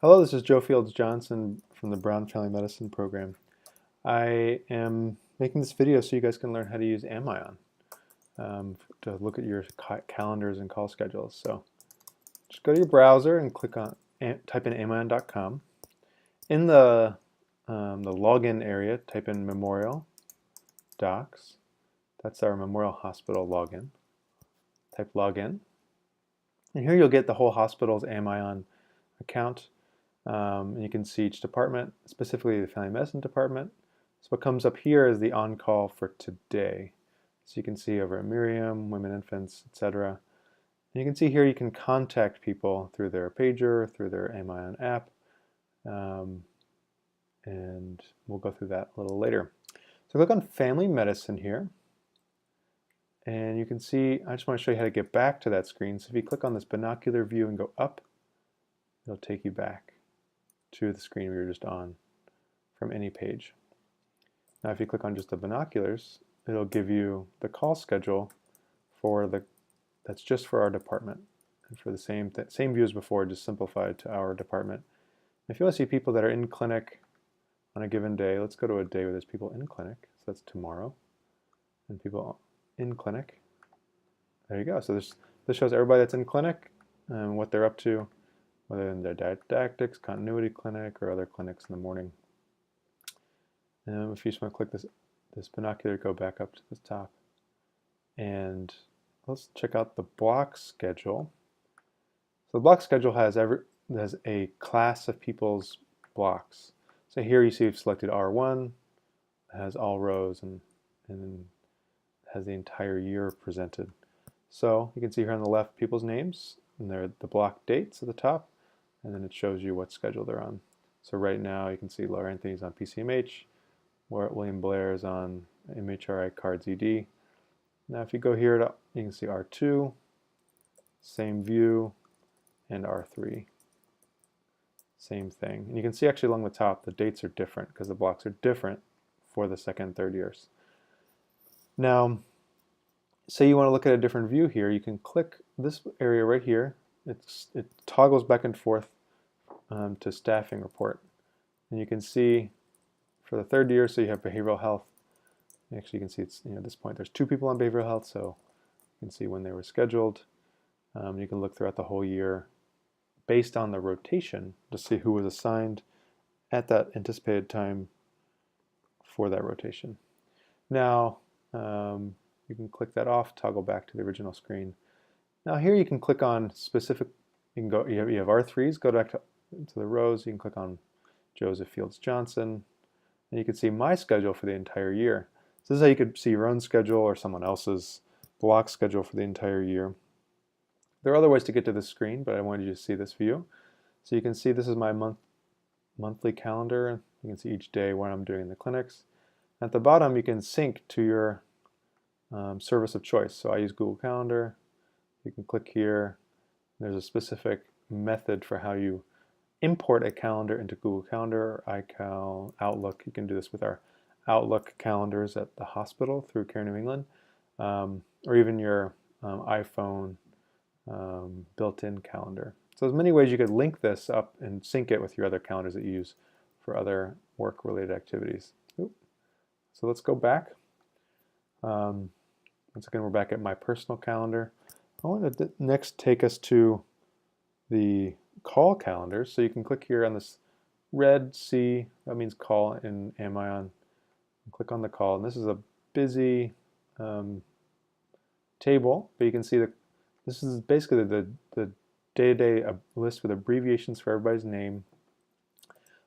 Hello, this is Joe Fields Johnson from the Brown Family Medicine program. I am making this video so you guys can learn how to use Amion to look at your calendars and call schedules. So just go to your browser and click on, type in amion.com. In the login area, type in Memorial Docs. That's our Memorial Hospital login. Type login. And here you'll get the whole hospital's Amion account. And you can see each department, specifically the family medicine department. So what comes up here is the on-call for today. So you can see over at Miriam, women, infants, etc. And you can see here you can contact people through their pager, through their Amion app. And we'll go through that a little later. So click on family medicine here. And you can see, I just want to show you how to get back to that screen. So if you click on this binocular view and go up, it'll take you back to the screen we were just on from any page. Now if you click on just the binoculars, it'll give you the call schedule for that's just for our department. And for the same view as before, just simplified to our department. If you want to see people that are in clinic on a given day, let's go to a day where there's people in clinic. So that's tomorrow. And people in clinic. There you go. So this shows everybody that's in clinic and what they're up to, whether in their didactics, continuity clinic, or other clinics in the morning. And if you just want to click this binocular, go back up to the top. And let's check out the block schedule. So the block schedule has a class of people's blocks. So here you see we've selected R1, it has all rows and has the entire year presented. So you can see here on the left people's names, and they're the block dates at the top, and then it shows you what schedule they're on. So right now you can see Laura Anthony's on PCMH, William Blair is on MHRI Cards ED. Now if you go here, you can see R2, same view, and R3. Same thing. And you can see actually along the top the dates are different because the blocks are different for the second and third years. Now, say you want to look at a different view here, you can click this area right here. It toggles back and forth to staffing report. And you can see for the third year, so you have behavioral health. Actually, you can see it's, at this point there's 2 people on behavioral health, so you can see when they were scheduled. You can look throughout the whole year based on the rotation to see who was assigned at that anticipated time for that rotation. Now, you can click that off, toggle back to the original screen. Now here you can click on specific, you have R3s, go back to the rows, you can click on Joseph Fields Johnson, and you can see my schedule for the entire year. So this is how you could see your own schedule or someone else's block schedule for the entire year. There are other ways to get to this screen, but I wanted you to see this view. So you can see this is my monthly calendar. You can see each day what I'm doing in the clinics. At the bottom, you can sync to your service of choice. So I use Google Calendar. You can click here. There's a specific method for how you import a calendar into Google Calendar or iCal, Outlook. You can do this with our Outlook calendars at the hospital through Care New England, or even your iPhone built-in calendar. So there's many ways you could link this up and sync it with your other calendars that you use for other work-related activities. So let's go back. Once again, we're back at my personal calendar. I want to next take us to the call calendar. So you can click here on this red C, that means call in Amion. Click on the call, and this is a busy table, but you can see that this is basically the day-to-day list with abbreviations for everybody's name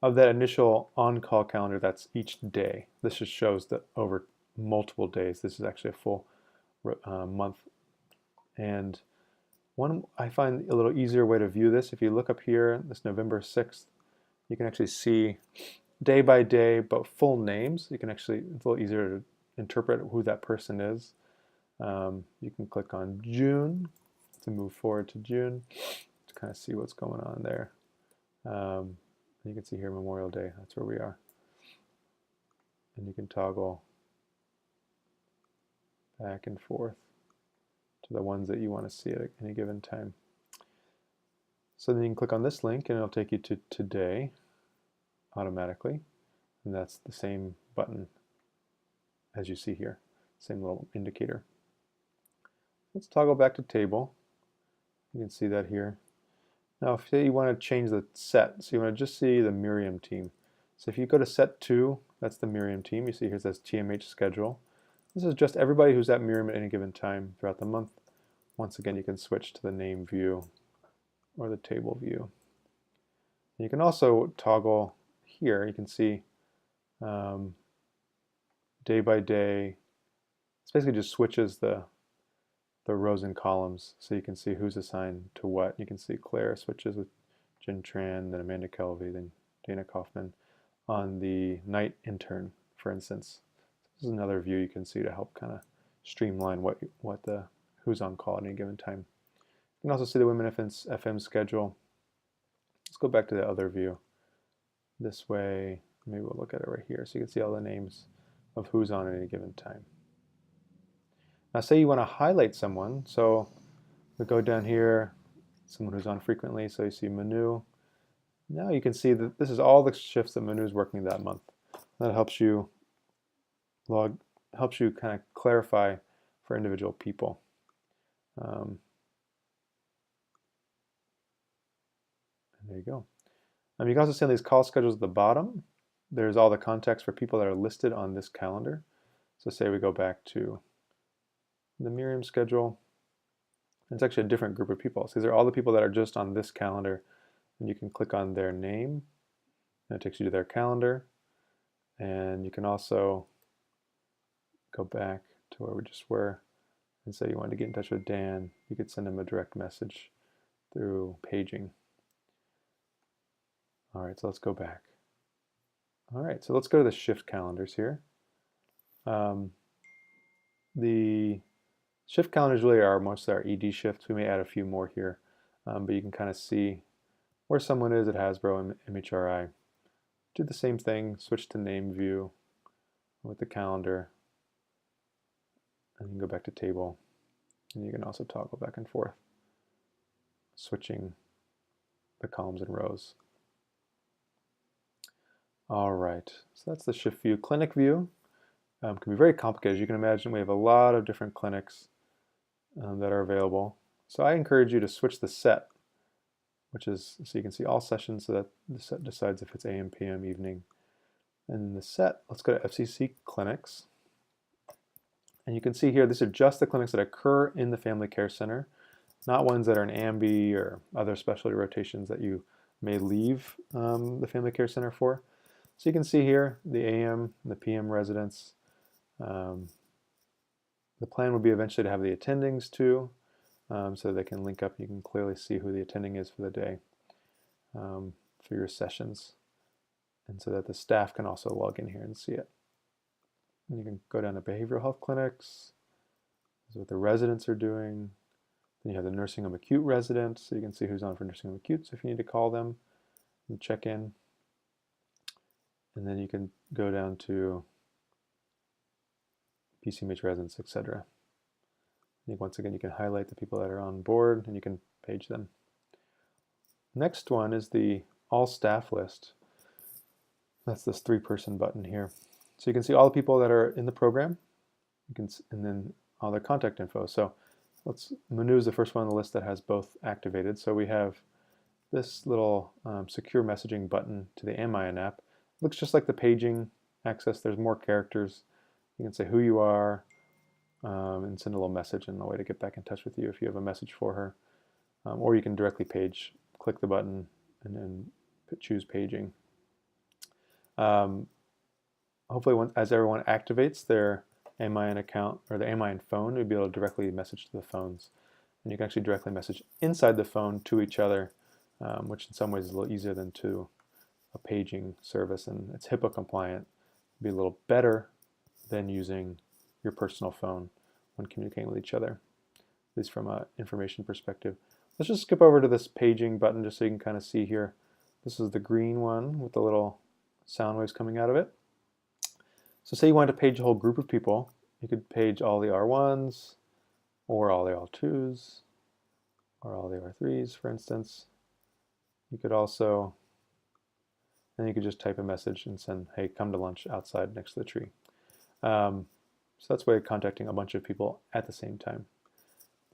of that initial on-call calendar. That's each day. This just shows that over multiple days. This is actually a full month. And one I find a little easier way to view this, if you look up here, this November 6th, you can actually see day by day, but full names. You can actually, it's a little easier to interpret who that person is. You can click on June to move forward to June to kind of see what's going on there. You can see here Memorial Day, that's where we are. And you can toggle back and forth to the ones that you want to see at any given time. So then you can click on this link and it'll take you to today automatically. And that's the same button as you see here, same little indicator. Let's toggle back to table. You can see that here. Now, if you want to change the set, so you want to just see the Miriam team. So if you go to set 2, that's the Miriam team. You see here it says TMH schedule. This is just everybody who's at Miriam at any given time throughout the month. Once again, you can switch to the name view or the table view. And you can also toggle here. You can see day by day. It's basically just switches the rows and columns so you can see who's assigned to what. You can see Claire switches with Jen Tran, then Amanda Kelvey, then Dana Kaufman on the night intern, for instance. This is another view you can see to help kind of streamline who's on call at any given time. You can also see the Women FM schedule. Let's go back to the other view. This way, maybe we'll look at it right here so you can see all the names of who's on at any given time. Now say you want to highlight someone, so we go down here, someone who's on frequently, so you see Manu. Now you can see that this is all the shifts that Manu is working that month. That helps you kind of clarify for individual people. And there you go. You can also see on these call schedules at the bottom, there's all the contacts for people that are listed on this calendar. So say we go back to the Miriam schedule. It's actually a different group of people. So these are all the people that are just on this calendar, and you can click on their name, and it takes you to their calendar. And you can also go back to where we just were, and say you wanted to get in touch with Dan. You could send him a direct message through paging. All right, so let's go back. All right, so let's go to the shift calendars here. The shift calendars really are mostly our ED shifts. We may add a few more here, but you can kind of see where someone is at Hasbro and MHRI. Do the same thing, switch to name view with the calendar, and you can go back to table, and you can also toggle back and forth, switching the columns and rows. All right, so that's the shift view. Clinic view can be very complicated. As you can imagine, we have a lot of different clinics that are available. So I encourage you to switch the set, which is, so you can see all sessions, so that the set decides if it's AM, PM, evening. And the set, let's go to FCC clinics. And you can see here, these are just the clinics that occur in the Family Care Center, not ones that are in AMBI or other specialty rotations that you may leave the Family Care Center for. So you can see here the AM, the PM residents. The plan would be eventually to have the attendings too, so they can link up. You can clearly see who the attending is for the day for your sessions, and so that the staff can also log in here and see it. And you can go down to behavioral health clinics. This is what the residents are doing. Then you have the nursing home acute residents, so you can see who's on for nursing home acute. So if you need to call them and check in, and then you can go down to PCMH residents, etc. Once again, you can highlight the people that are on board and you can page them. Next one is the all staff list. That's this 3-person button here. So you can see all the people that are in the program, and then all their contact info. So Manu is the first one on the list that has both activated. So we have this little secure messaging button to the Amion app. It looks just like the paging access. There's more characters. You can say who you are and send a little message and a way to get back in touch with you if you have a message for her. Or you can directly page, click the button, and then choose paging. Hopefully, as everyone activates their Amion account or the Amion phone, you'll be able to directly message to the phones. And you can actually directly message inside the phone to each other, which in some ways is a little easier than to a paging service, and it's HIPAA compliant. It'll be a little better than using your personal phone when communicating with each other, at least from an information perspective. Let's just skip over to this paging button just so you can kind of see here. This is the green one with the little sound waves coming out of it. So say you wanted to page a whole group of people, you could page all the R1s, or all the R2s, or all the R3s, for instance. You could also, and you could just type a message and send, hey, come to lunch outside next to the tree. So that's a way of contacting a bunch of people at the same time.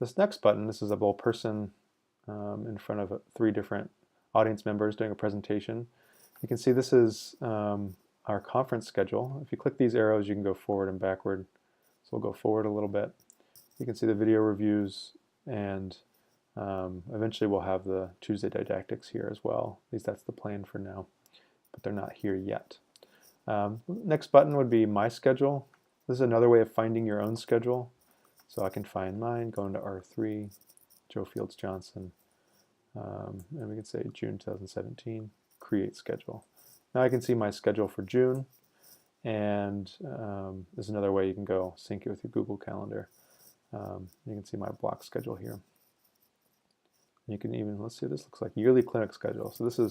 This next button, this is a little person in front of 3 different audience members doing a presentation. You can see this is our conference schedule. If you click these arrows, you can go forward and backward. So we'll go forward a little bit. You can see the video reviews, and eventually we'll have the Tuesday didactics here as well. At least that's the plan for now, but they're not here yet. Next button would be My Schedule. This is another way of finding your own schedule. So I can find mine, go into R3, Joe Fields Johnson, and we can say June 2017, create schedule. Now I can see my schedule for June, and there's another way you can go sync it with your Google Calendar. You can see my block schedule here. You can even, let's see, this looks like yearly clinic schedule. So this is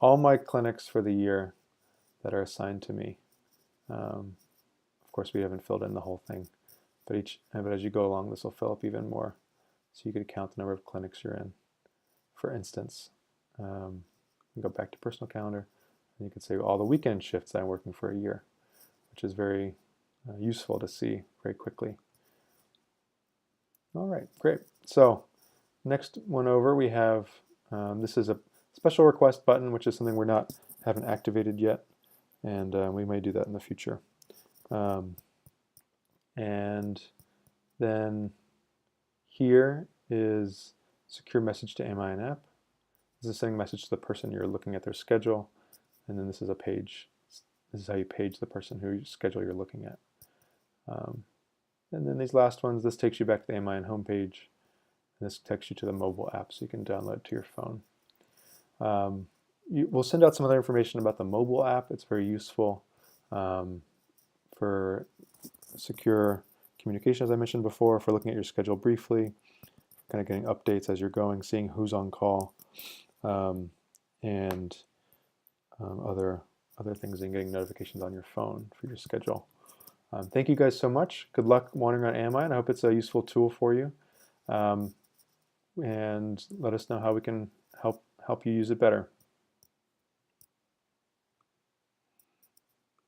all my clinics for the year that are assigned to me. Of course, we haven't filled in the whole thing, but as you go along, this will fill up even more. So you could count the number of clinics you're in. For instance, go back to personal calendar, and you can say all the weekend shifts I'm working for a year, which is very useful to see very quickly. All right, great. So next one over, we have this is a special request button, which is something haven't activated yet, and we may do that in the future. And then here is secure message to Amion app. This is sending a message to the person you're looking at their schedule, and then this is a page. This is how you page the person whose schedule you're looking at. And then these last ones, this takes you back to the Amion homepage. And this takes you to the mobile app, so you can download it to your phone. We'll send out some other information about the mobile app. It's very useful for secure communication, as I mentioned before, for looking at your schedule briefly, kind of getting updates as you're going, seeing who's on call, and other things, and getting notifications on your phone for your schedule. Thank you guys so much. Good luck wandering around Amion. I hope it's a useful tool for you. And let us know how we can help you use it better.